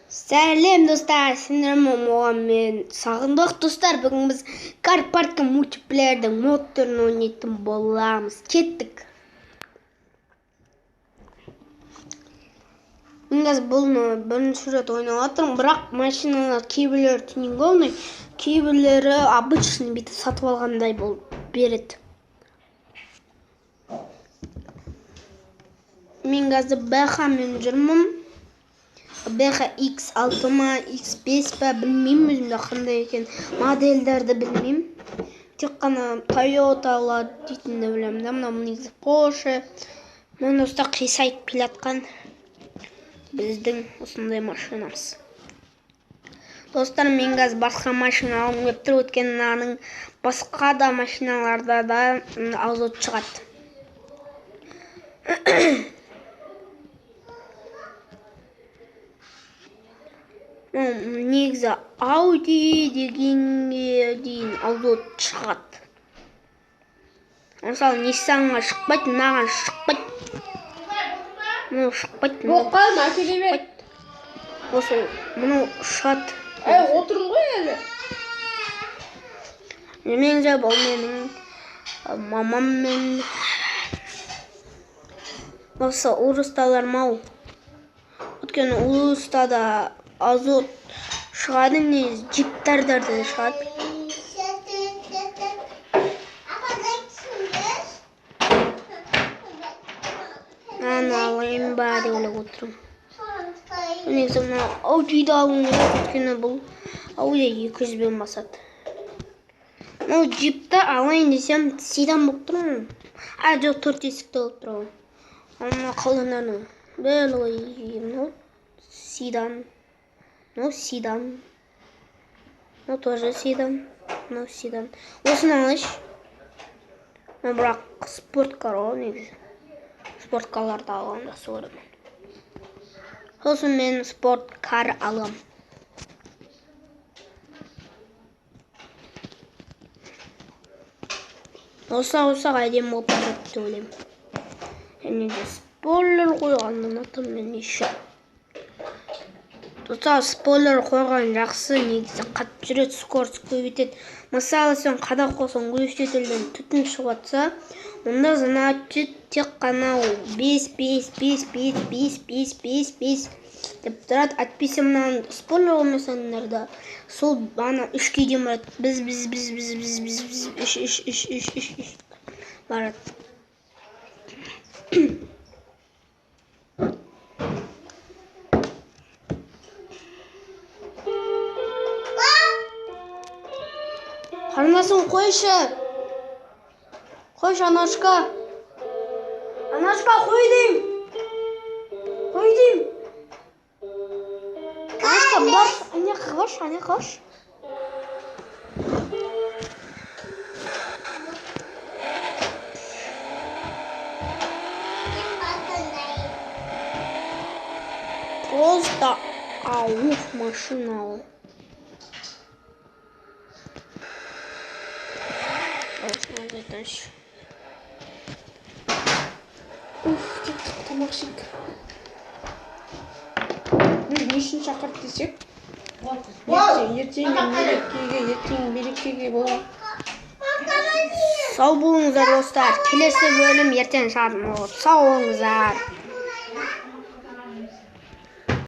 Сәлем достар, сендермен мен сағындық достар. Бүгін біз Карпарка мультиплеердің мод түрін ойнайтын боламыз. Кеттік. Мен қазір бұны бірінші рет ойнап жатырмын, бірақ машиналар кейбіреулері тюнингованный, кейбіреулері обычный бүйтіп сатып алғандай болып береді. Мен қазір BH-мен жүрмін. BH X6 ма, X5 па білмеймін, өзімде қандай екен. Модельдерді білмеймін. Тек қана Toyotалар дейтінді білемін. Мына негізі Porsche. Мен осында қисайып келе жатқан біздің осындай машинамыз. Достар, мен қазір басқа машина алғым келіп тұр, өйткені мынаның басқа да машиналарда да азот шығады. Негізі Audi дегенге дейін азот шығады. Мысалы, Nissanға шықпайды, мынаған шықпайды. Мұны шықпайды. Боққан, әкеле бер. Осы, мұны шығады. Отырын ғой әлі. Меніңше бұл менің мамаммен. Осы ұрысталар мау. Өткені ұрыстада азот шығады, негізі джиптарда да шығады. Алайын ба деп ойлап отырмын. Негізі мына Audi-ді алуым керек, өткені бұл Audi 200-бен басады. Мынау джипті алайын десем седан болып тұрмын. Жоқ, 4 есікті болып тұрмын. Мына қалданарының белый, седан. Ну, седан. Ну, тоже седан. Ну, седан. Осыны алайыншы. Бірақ спорткар негізі. Спорткарларды алған жақсы көремін. Сосын мен спорткар алам. Осақ әдем болып барады деп ойлаймын. Және де спойлер қойғаннан атым мен еще. Достар, спойлер қойған жақсы, негізі қатып жүреді, скорость көбейтеді. Мысалы, сен қадақ қойсаң көшетелден түтін шығып жатса, онда значит тек қана 5 деп тұрады. Әйтпесе мынаны спойлер қоймасаңдар да сол ана 3-ке дейін барады. Біз барады. Қарындасым, қойшы. Қойшы, Анашка. Анашка, қой дейм. Қой дейм. Анашка, бар. Ане қош. Просто ауф машина. Кеттік тамақшық. Не үшін шақырды десек? Ертең берекеге болады. Сау болыңыздар достар. Келесі бөлім ертең шығатын болады. Сау болыңыздар.